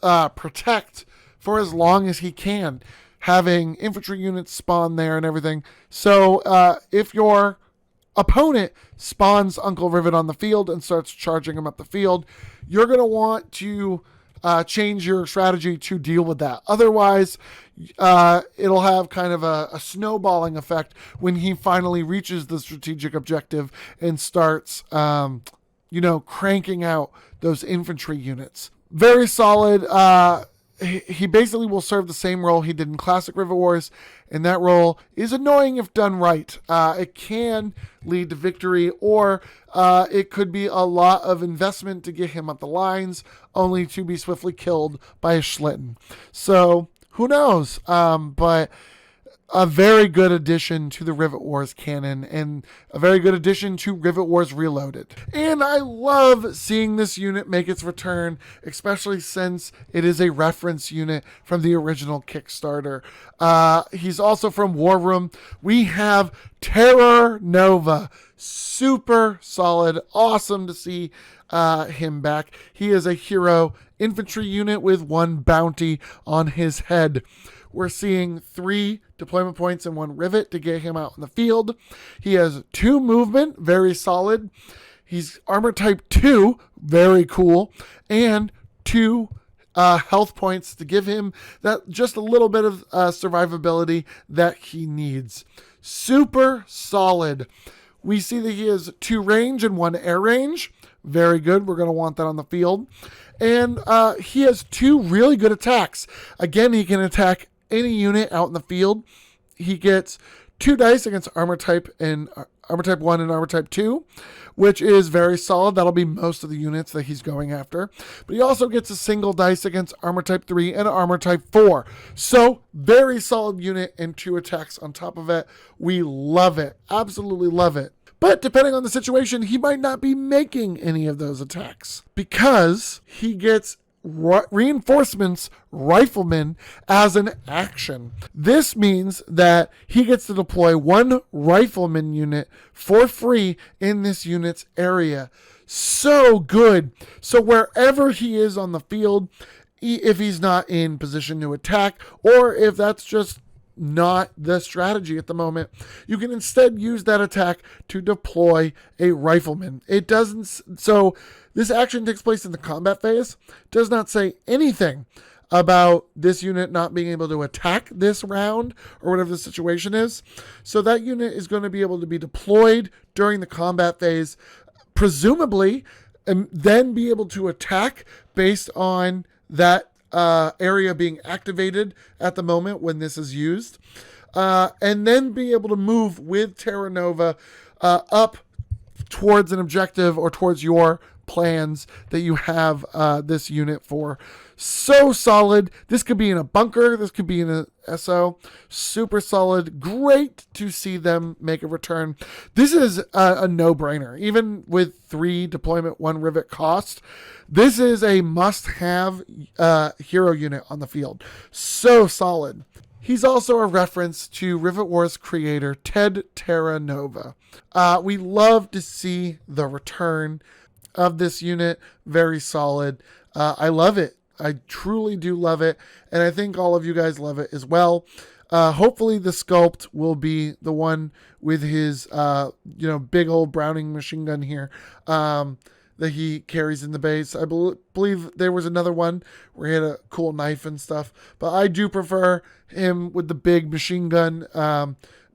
protect for as long as he can, having infantry units spawn there and everything. So if your opponent spawns Uncle Rivet on the field and starts charging him up the field, you're going to want to change your strategy to deal with that. Otherwise, it'll have kind of a snowballing effect when he finally reaches the strategic objective and starts, cranking out those infantry units. Very solid. He basically will serve the same role he did in Classic Rivet Wars, and that role is annoying if done right. It can lead to victory, or it could be a lot of investment to get him up the lines, only to be swiftly killed by a Schlitten. So, who knows? But a very good addition to the Rivet Wars canon and a very good addition to Rivet Wars Reloaded. And I love seeing this unit make its return, especially since it is a reference unit from the original Kickstarter. He's also from War Room. We have Terror Nova. Super solid. Awesome to see him back. He is a hero infantry unit with 1 bounty on his head. We're seeing 3 deployment points and 1 rivet to get him out in the field. He has 2 movement, very solid. He's armor type 2, very cool, and 2 health points to give him that just a little bit of survivability that he needs. Super solid. We see that he has 2 range and 1 air range. Very good. We're going to want that on the field. And he has 2 really good attacks. Again, he can attack any unit out in the field. He gets 2 dice against armor type 1 and armor type 2, which is very solid. That'll be most of the units that he's going after. But he also gets a single dice against armor type 3 and armor type 4. So very solid unit and 2 attacks on top of it. We love it. Absolutely love it. But depending on the situation, he might not be making any of those attacks because he gets reinforcements rifleman as an action. This means that he gets to deploy 1 rifleman unit for free in this unit's area. So good. So wherever he is on the field, if he's not in position to attack, or if that's just not the strategy at the moment, you can instead use that attack to deploy a rifleman. It doesn't, so this action takes place in the combat phase, does not say anything about this unit not being able to attack this round or whatever the situation is. So that unit is going to be able to be deployed during the combat phase, presumably, and then be able to attack based on that area being activated at the moment when this is used, and then be able to move with Terra Nova up towards an objective or towards your plans that you have this unit for. So solid. This could be in a bunker. This could be in a SO. Super solid. Great to see them make a return. This is a no-brainer. Even with 3 deployment, 1 rivet cost, this is a must-have hero unit on the field. So solid. He's also a reference to Rivet Wars creator Ted Terra Nova. We love to see the return of this unit. Very solid. I love it. I truly do love it, and I think all of you guys love it as well. Hopefully the sculpt will be the one with his big old Browning machine gun here that he carries in the base. I believe there was another one where he had a cool knife and stuff, but I do prefer him with the big machine gun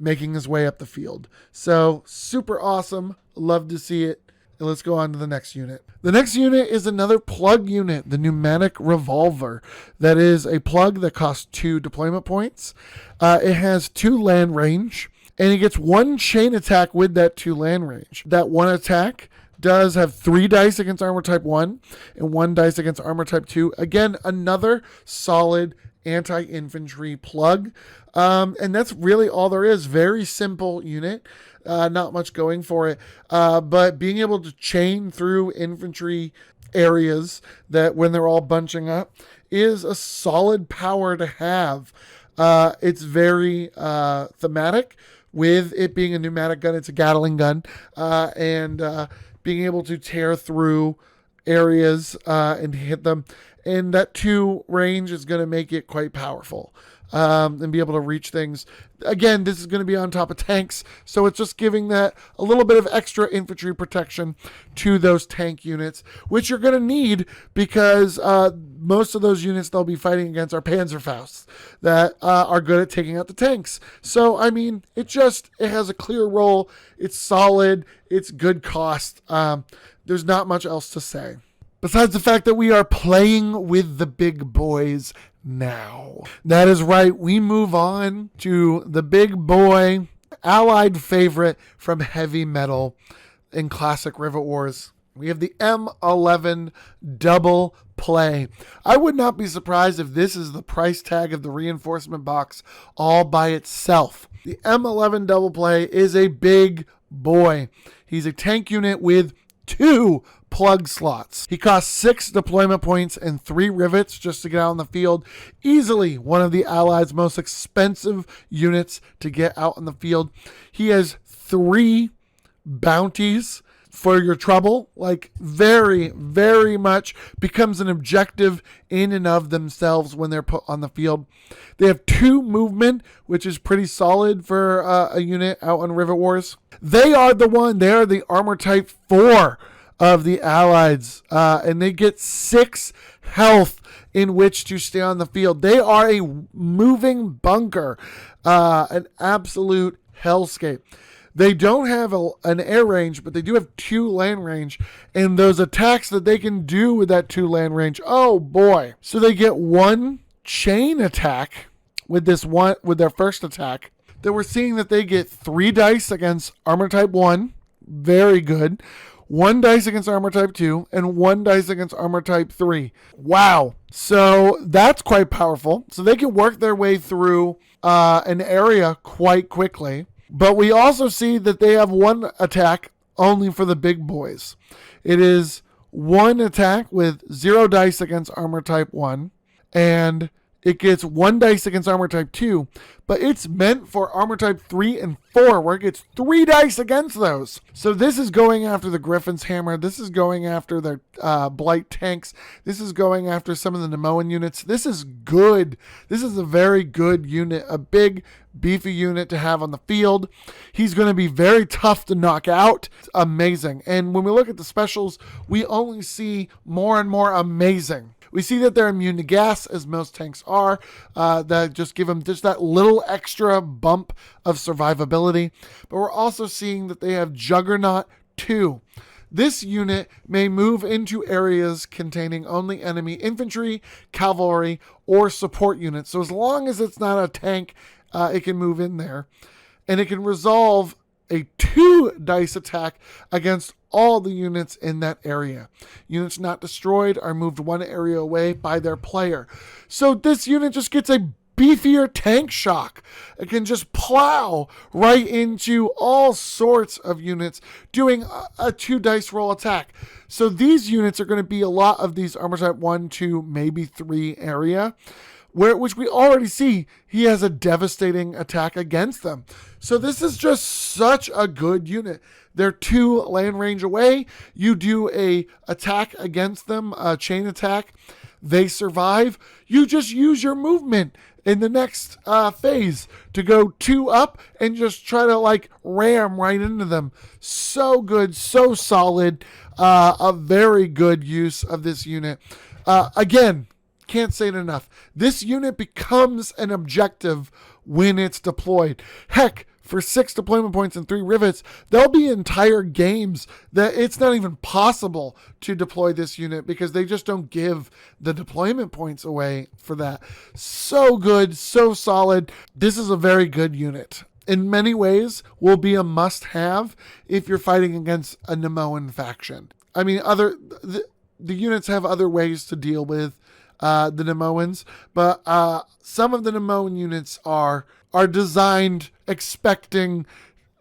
making his way up the field. So super awesome. Love to see it. And let's go on to the next unit. The next unit is another plug unit, the Pneumatic Revolver. That is a plug that costs 2 deployment points. It has 2 land range, and he gets 1 chain attack with that 2 land range. That 1 attack does have 3 dice against armor type 1 and 1 dice against armor type 2. Again, another solid anti-infantry plug. And that's really all there is. Very simple unit. Not much going for it. But being able to chain through infantry areas that when they're all bunching up is a solid power to have. It's very thematic with it being a pneumatic gun. It's a Gatling gun. And being able to tear through areas and hit them. And that 2 range is going to make it quite powerful. And be able to reach things. Again, this is going to be on top of tanks, so it's just giving that a little bit of extra infantry protection to those tank units, which you're going to need because most of those units they'll be fighting against are Panzerfausts that are good at taking out the tanks. So, I mean, it has a clear role. It's solid. It's good cost. There's not much else to say. Besides the fact that we are playing with the big boys now. That is right. We move on to the big boy allied favorite from heavy metal in classic Rivet Wars. we have the M11 Double play. I would not be surprised if this is the price tag of the reinforcement box all by itself. The M11 Double play is a big boy. He's a tank unit with 2 plug slots. He costs 6 deployment points and 3 rivets just to get out on the field. Easily one of the Allies' most expensive units to get out on the field. He has 3 bounties for your trouble, like very, very much becomes an objective in and of themselves when they're put on the field. They have 2 movement, which is pretty solid for a unit out on Rivet Wars. They are the armor type 4 of the Allies, and they get 6 health in which to stay on the field. They are a moving bunker, an absolute hellscape. They don't have an air range, but they do have 2 land range, and those attacks that they can do with that 2 land range, oh boy. So they get 1 chain attack with their first attack. Then we're seeing that they get 3 dice against armor type 1, very good. 1 dice against armor type 2, and 1 dice against armor type 3. Wow. So that's quite powerful. So they can work their way through an area quite quickly. But we also see that they have 1 attack only for the big boys. It is 1 attack with 0 dice against armor type 1, and it gets 1 dice against armor type 2, but it's meant for armor type 3 and 4, where it gets 3 dice against those. So this is going after the Griffin's Hammer. This is going after their Blight tanks. This is going after some of the Nemoan units. This is good. This is a very good unit, a big, beefy unit to have on the field. He's going to be very tough to knock out. It's amazing. And when we look at the specials, we only see more and more amazing. We see that they're immune to gas, as most tanks are, that just give them just that little extra bump of survivability. But we're also seeing that they have Juggernaut 2. This unit may move into areas containing only enemy infantry, cavalry, or support units. So as long as it's not a tank, it can move in there. And it can resolve a 2 dice attack against all the units in that area. Units not destroyed are moved 1 area away by their player. So this unit just gets a beefier tank shock. It can just plow right into all sorts of units doing a 2 dice roll attack. So these units are going to be a lot of these armor type 1, 2, maybe 3 area, which we already see he has a devastating attack against them. So this is just such a good unit. They're 2 land range away. You do a attack against them, a chain attack. They survive. You just use your movement in the next phase to go 2 up and just try to ram right into them. So good, so solid. A very good use of this unit. Again, can't say it enough. This unit becomes an objective when it's deployed. Heck, for 6 deployment points and 3 rivets, there'll be entire games that it's not even possible to deploy this unit because they just don't give the deployment points away for that. So good, so solid. This is a very good unit. In many ways, will be a must-have if you're fighting against a Nemoan faction. I mean, the units have other ways to deal with the Nemoans, but some of the Nemoan units are designed expecting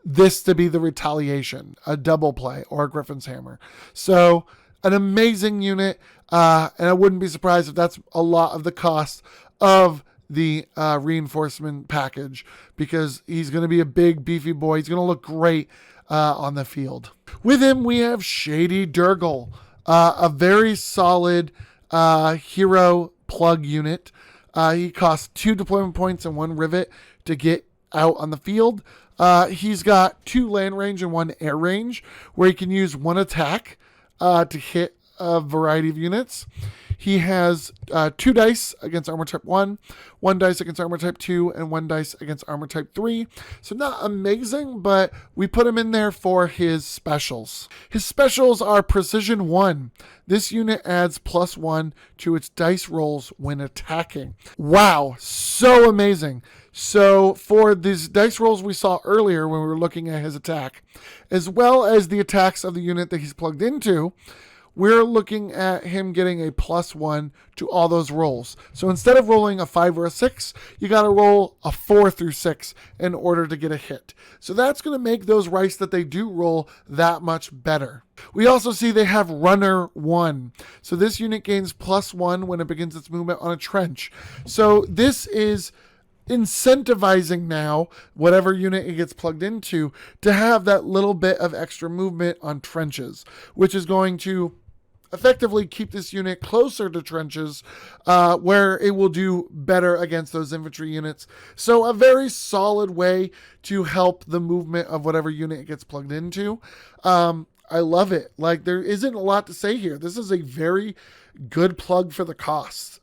this to be the retaliation, a double play or a Griffin's Hammer. So an amazing unit, and I wouldn't be surprised if that's a lot of the cost of the reinforcement package, because he's going to be a big beefy boy. He's going to look great on the field. With him we have Shady Durgle, a very solid hero plug unit. He costs 2 deployment points and 1 rivet to get out on the field. He's got 2 land range and 1 air range, where he can use 1 attack to hit a variety of units. He has 2 dice against armor type 1, 1 dice against armor type 2, and 1 dice against armor type 3. So not amazing, but we put him in there for his specials. His specials are Precision 1. This unit adds +1 to its dice rolls when attacking. Wow, so amazing. So for these dice rolls we saw earlier when we were looking at his attack, as well as the attacks of the unit that he's plugged into, we're looking at him getting a +1 to all those rolls. So instead of rolling a 5 or a 6, you got to roll a 4 through 6 in order to get a hit. So that's going to make those rice that they do roll that much better. We also see they have Runner 1. So this unit gains +1 when it begins its movement on a trench. So this is incentivizing now whatever unit it gets plugged into to have that little bit of extra movement on trenches, which is going to effectively keep this unit closer to trenches, where it will do better against those infantry units. So a very solid way to help the movement of whatever unit it gets plugged into. I love it. Like, there isn't a lot to say here. This is a very good plug for the cost.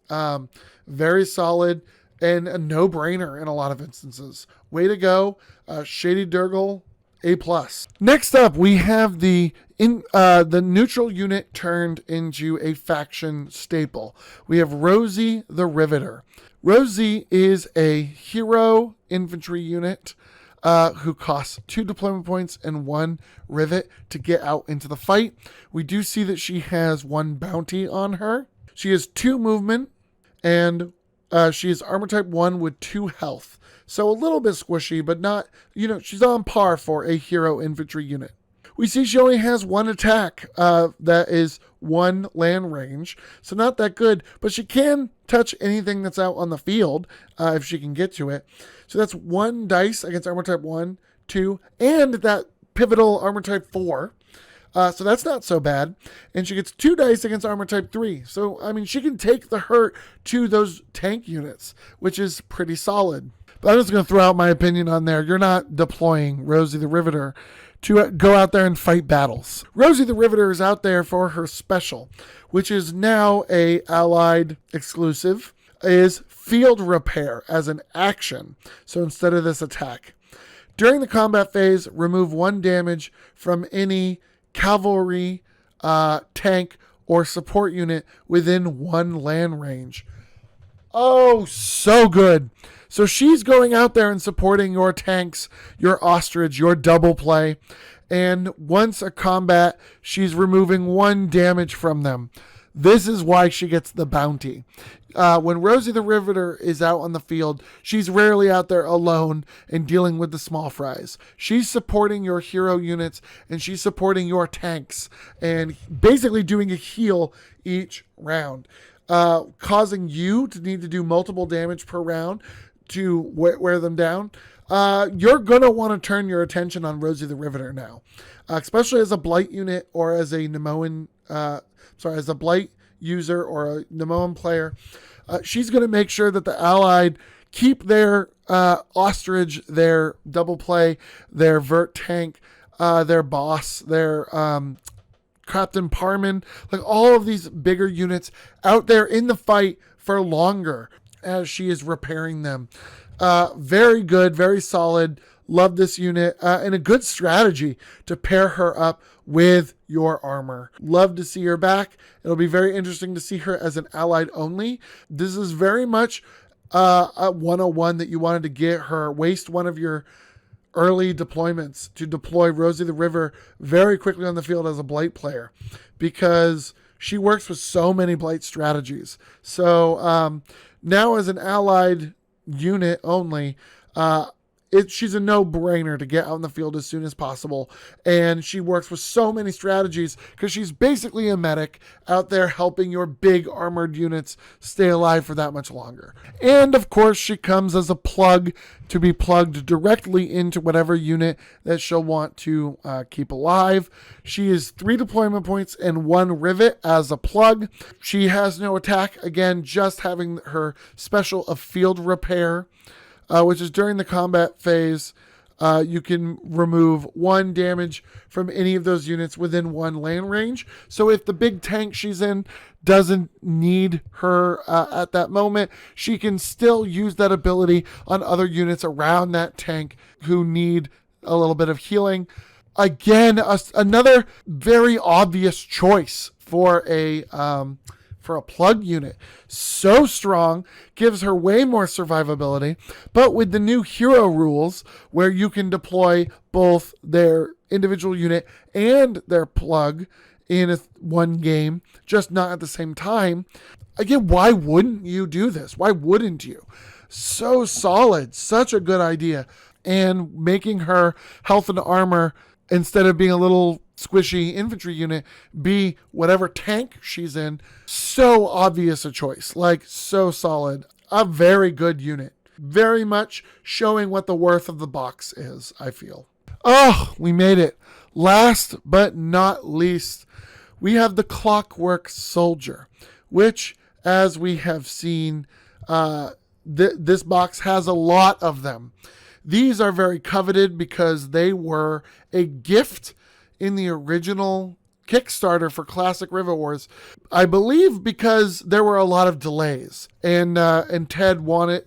Very solid and a no-brainer in a lot of instances. Way to go, Shady Durgle, A+. Next up, we have the neutral unit turned into a faction staple. We have Rosie the Riveter. Rosie is a hero infantry unit who costs 2 deployment points and 1 rivet to get out into the fight. We do see that she has 1 bounty on her. She has 2 movement, and she is armor type 1 with 2 health. So a little bit squishy, but not, she's on par for a hero infantry unit. We see she only has 1 attack that is 1 land range. So not that good, but she can touch anything that's out on the field if she can get to it. So that's 1 dice against armor type 1, 2, and that pivotal armor type 4. So that's not so bad. And she gets 2 dice against armor type 3. So, I mean, she can take the hurt to those tank units, which is pretty solid. But I'm just going to throw out my opinion on there. You're not deploying Rosie the Riveter to go out there and fight battles. Rosie the Riveter is out there for her special, which is now a allied exclusive, is field repair as an action. So instead of this attack. During the combat phase, remove 1 damage from any cavalry, tank, or support unit within 1 land range. Oh, so good. So she's going out there and supporting your tanks, your ostrich, your double play. And once a combat, she's removing 1 damage from them. This is why she gets the bounty. When Rosie the Riveter is out on the field, she's rarely out there alone and dealing with the small fries. She's supporting your hero units and she's supporting your tanks and basically doing a heal each round, causing you to need to do multiple damage per round to wear them down. You're going to want to turn your attention on Rosie the Riveter now, especially as a Blight unit or as a as a Blight user or a Nemoan player. She's going to make sure that the Allied keep their ostrich, their double play, their vert tank, their boss, their Captain Parman, like all of these bigger units out there in the fight for longer as she is repairing them. Very good, very solid. Love this unit, and a good strategy to pair her up with your armor. Love to see her back. It'll be very interesting to see her as an allied only. This is very much a 101 that you wanted to get her. Waste one of your early deployments to deploy Rosie the River very quickly on the field as a Blight player, because she works with so many Blight strategies. So now as an allied unit only, she's a no-brainer to get out in the field as soon as possible. And she works with so many strategies because she's basically a medic out there helping your big armored units stay alive for that much longer. And of course, she comes as a plug to be plugged directly into whatever unit that she'll want to keep alive. She is 3 deployment points and 1 rivet as a plug. She has no attack, again, just having her special of field repair, which is during the combat phase. You can remove 1 damage from any of those units within 1 land range. So if the big tank she's in doesn't need her at that moment, she can still use that ability on other units around that tank who need a little bit of healing. Again, another very obvious choice for a plug unit. So strong, gives her way more survivability, but with the new hero rules where you can deploy both their individual unit and their plug in one game, just not at the same time. Again, why wouldn't you do this? Why wouldn't you? So solid, such a good idea. And making her health and armor, instead of being a little squishy infantry unit, be whatever tank she's in. So obvious a choice, like so solid. A very good unit. Very much showing what the worth of the box is, I feel. Oh, we made it. Last but not least, we have the Clockwork Soldier, which, as we have seen, this box has a lot of them. These are very coveted because they were a gift in the original Kickstarter for Classic Rivet Wars. I believe because there were a lot of delays, and Ted wanted,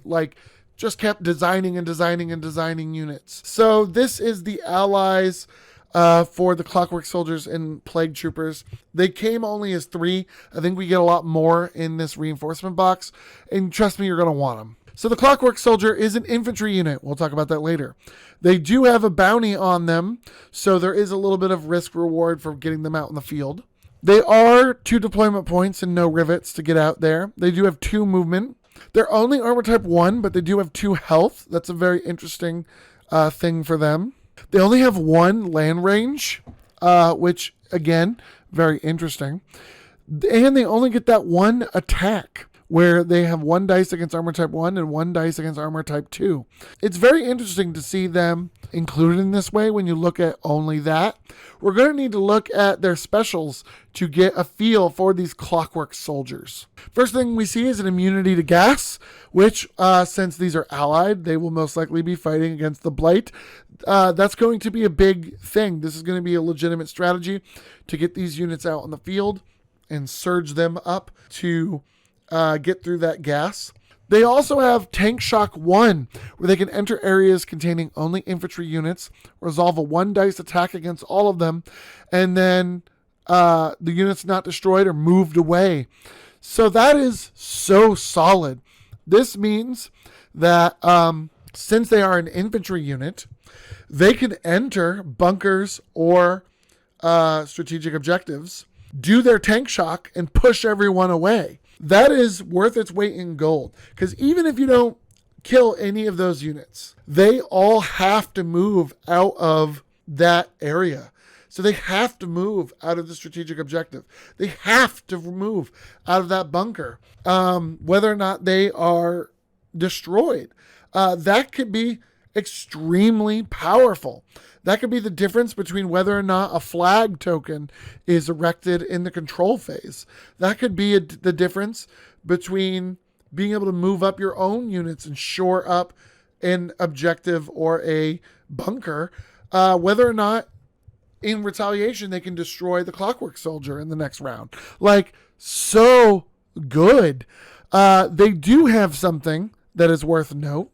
just kept designing units. So this is the allies for the Clockwork Soldiers and Plague Troopers. They came only as 3. I think we get a lot more in this reinforcement box, and trust me, you're going to want them. So the Clockwork Soldier is an infantry unit. We'll talk about that later. They do have a bounty on them, so there is a little bit of risk reward for getting them out in the field. They are 2 deployment points and no rivets to get out there. They do have 2 movement. They're only armor type 1, but they do have 2 health. That's a very interesting thing for them. They only have 1 land range, which, again, very interesting. And they only get that 1 attack, where they have 1 dice against armor type 1 and 1 dice against armor type 2. It's very interesting to see them included in this way when you look at only that. We're going to need to look at their specials to get a feel for these Clockwork Soldiers. First thing we see is an immunity to gas, which, since these are allied, they will most likely be fighting against the Blight. That's going to be a big thing. This is going to be a legitimate strategy to get these units out in the field and surge them up to get through that gas. They also have Tank Shock 1, where they can enter areas containing only infantry units, resolve a 1 dice attack against all of them, and then the units not destroyed are moved away. So that is so solid. This means that since they are an infantry unit, they can enter bunkers or strategic objectives, do their tank shock, and push everyone away. That is worth its weight in gold, because even if you don't kill any of those units, they all have to move out of that area. So they have to move out of the strategic objective. They have to move out of that bunker, whether or not they are destroyed. That could be extremely powerful. That could be the difference between whether or not a flag token is erected in the control phase. That could be the difference between being able to move up your own units and shore up an objective or a bunker, whether or not in retaliation they can destroy the Clockwork Soldier in the next round. So good. They do have something that is worth note.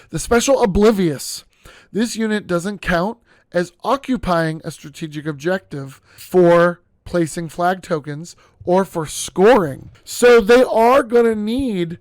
The Special Oblivious. This unit doesn't count as occupying a strategic objective for placing flag tokens or for scoring. So they are going to need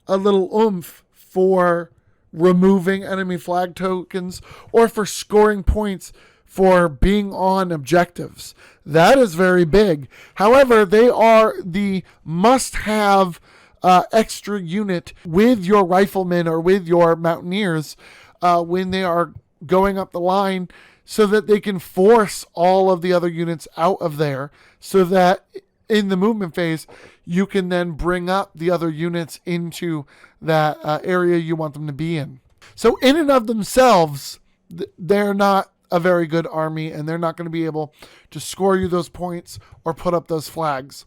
a little oomph for removing enemy flag tokens or for scoring points for being on objectives. That is very big. However, they are the must-have extra unit with your riflemen or with your mountaineers when they are going up the line, so that they can force all of the other units out of there, so that in the movement phase, you can then bring up the other units into that area you want them to be in. So in and of themselves, they're not a very good army, and they're not going to be able to score you those points or put up those flags.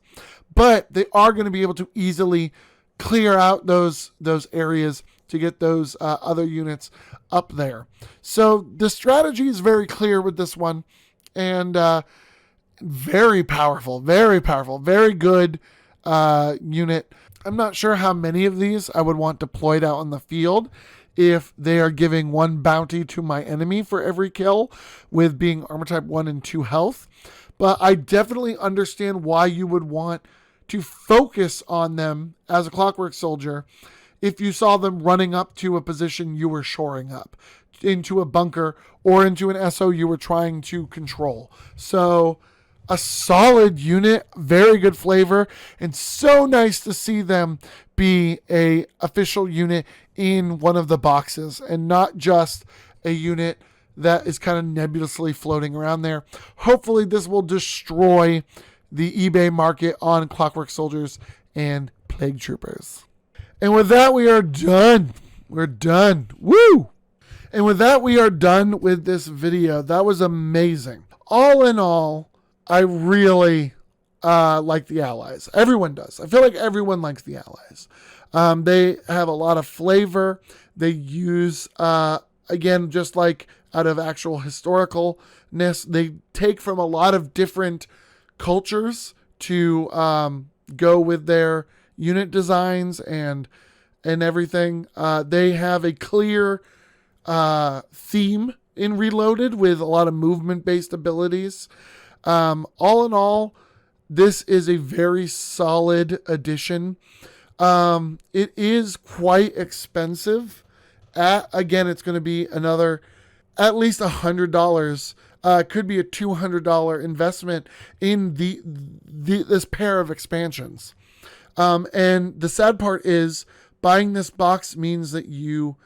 But they are going to be able to easily clear out those areas to get those other units up there. So the strategy is very clear with this one, and very powerful, very good unit. I'm not sure how many of these I would want deployed out on the field if they are giving 1 bounty to my enemy for every kill, with being armor type 1 and 2 health. But I definitely understand why you would want to focus on them as a Clockwork Soldier if you saw them running up to a position you were shoring up, into a bunker or into an SO you were trying to control. So a solid unit, very good flavor, and so nice to see them be a official unit in one of the boxes and not just a unit that is kind of nebulously floating around there. Hopefully this will destroy the eBay market on Clockwork Soldiers and Plague Troopers. And with that, we are done. We're done. Woo! And with that, we are done with this video. That was amazing. All in all, I really like the Allies. Everyone does. I feel like everyone likes the Allies. They have a lot of flavor. They use, again, just like out of actual historicalness, they take from a lot of different cultures to go with their unit designs and everything. They have a clear theme in Reloaded with a lot of movement-based abilities. All in all, this is a very solid addition. It is quite expensive. Again, it's going to be another at least $100. Could be a $200 investment in this pair of expansions. And the sad part is buying this box means that you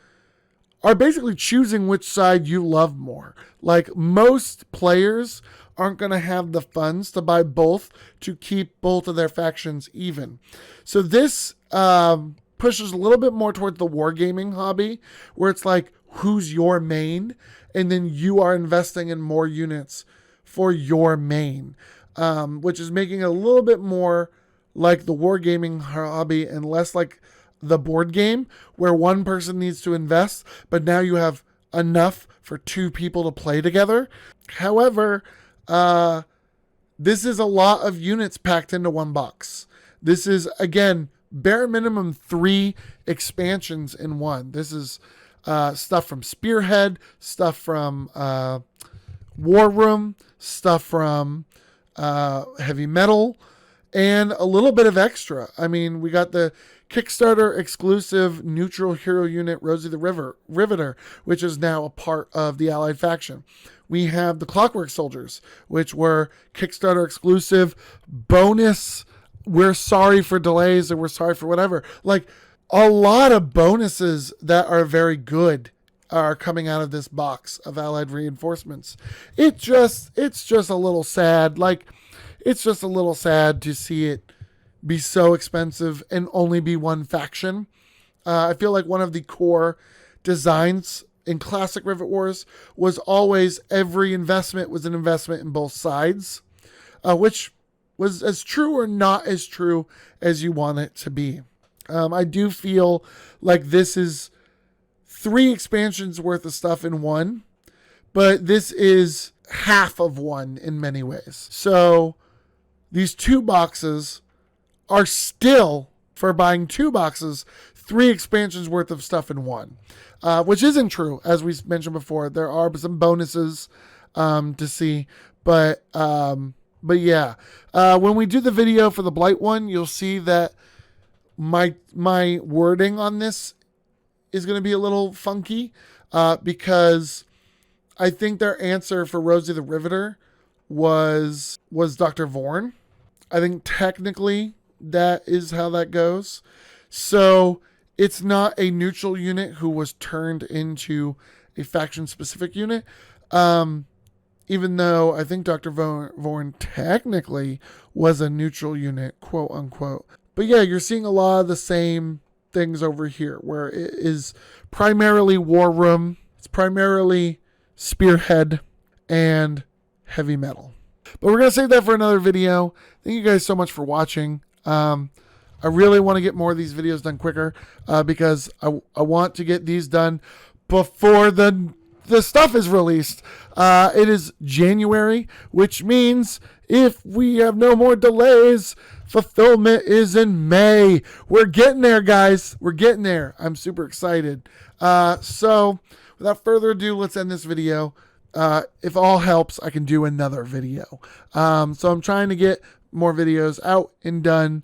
are basically choosing which side you love more. Like, most players aren't going to have the funds to buy both to keep both of their factions even. So this pushes a little bit more towards the wargaming hobby, where it's like, who's your main? And then you are investing in more units for your main, which is making it a little bit more like the wargaming hobby and less like the board game, where one person needs to invest, but now you have enough for 2 people to play together. However, this is a lot of units packed into one box. This is, again, bare minimum 3 expansions in one. This is stuff from Spearhead, stuff from War Room, stuff from Heavy Metal, and a little bit of extra. I mean, we got the Kickstarter exclusive neutral hero unit Rosie the Riveter, which is now a part of the Allied faction. We have the Clockwork Soldiers, which were Kickstarter exclusive bonus. We're sorry for delays, or we're sorry for whatever. Like, a lot of bonuses that are very good are coming out of this box of Allied reinforcements. It's just a little sad. Like, it's just a little sad to see it be so expensive and only be one faction. I feel like one of the core designs in classic Rivet Wars was always every investment was an investment in both sides, which was as true or not as true as you want it to be. I do feel like this is 3 expansions worth of stuff in one, but this is half of one in many ways. So these 2 boxes are still, for buying 2 boxes, 3 expansions worth of stuff in one, which isn't true. As we mentioned before, there are some bonuses to see, but yeah, when we do the video for the Blight one, you'll see that my wording on this is going to be a little funky, because I think their answer for Rosie the Riveter was Dr. Vorn. I think technically that is how that goes. So it's not a neutral unit who was turned into a faction-specific unit, even though I think Dr. Vorn technically was a neutral unit, quote-unquote. But yeah, you're seeing a lot of the same things over here, where it is primarily War Room, it's primarily Spearhead, and Heavy Metal. But we're going to save that for another video. Thank you guys so much for watching. I really want to get more of these videos done quicker because I want to get these done before the stuff is released. It is January, which means if we have no more delays, fulfillment is in May. We're getting there, guys. We're getting there. I'm super excited. So without further ado, let's end this video. If all helps, I can do another video. So I'm trying to get more videos out and done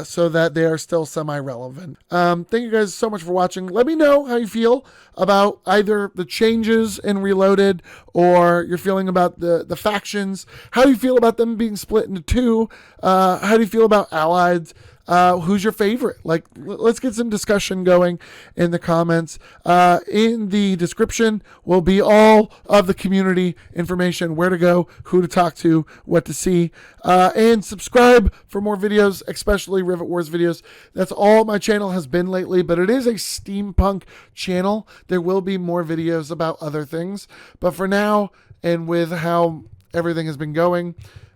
so that they are still semi-relevant. Thank you guys so much for watching. Let me know how you feel about either the changes in Reloaded or you're feeling about the factions. How do you feel about them being split into two? How do you feel about Allied? Who's your favorite? Like, let's get some discussion going in the comments. In the description will be all of the community information, where to go, who to talk to, what to see, and subscribe for more videos, especially Rivet Wars videos. That's all my channel has been lately, but it is a steampunk channel. There will be more videos about other things, but for now, and with how everything has been going,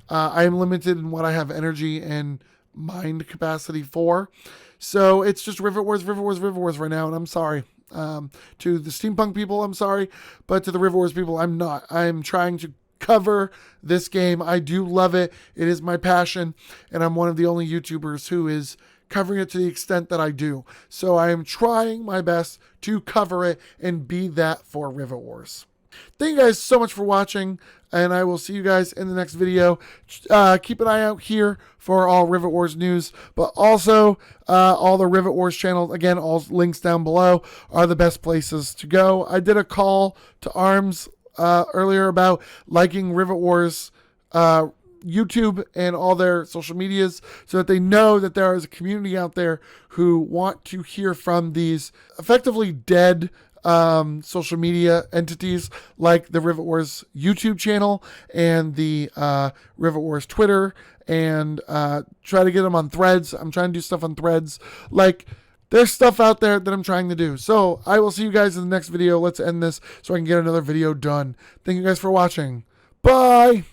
I am limited in what I have energy and mind capacity for. So it's just Rivet Wars right now, and I'm sorry. To the steampunk people, I'm sorry, but to the Rivet Wars people, I'm not. I'm trying to cover this game. I do love it. It is my passion, and I'm one of the only YouTubers who is covering it to the extent that I do. So I am trying my best to cover it and be that for Rivet Wars. Thank you guys so much for watching, and I will see you guys in the next video. Keep an eye out here for all Rivet Wars news, but also all the Rivet Wars channels. Again, all links down below are the best places to go. I did a call to arms earlier about liking Rivet Wars YouTube and all their social medias so that they know that there is a community out there who want to hear from these effectively dead social media entities like the Rivet Wars YouTube channel and the Rivet Wars Twitter, and try to get them on Threads. I'm trying to do stuff on Threads. Like, there's stuff out there that I'm trying to do. So I will see you guys in the next video. Let's end this so I can get another video done. Thank you guys for watching. Bye.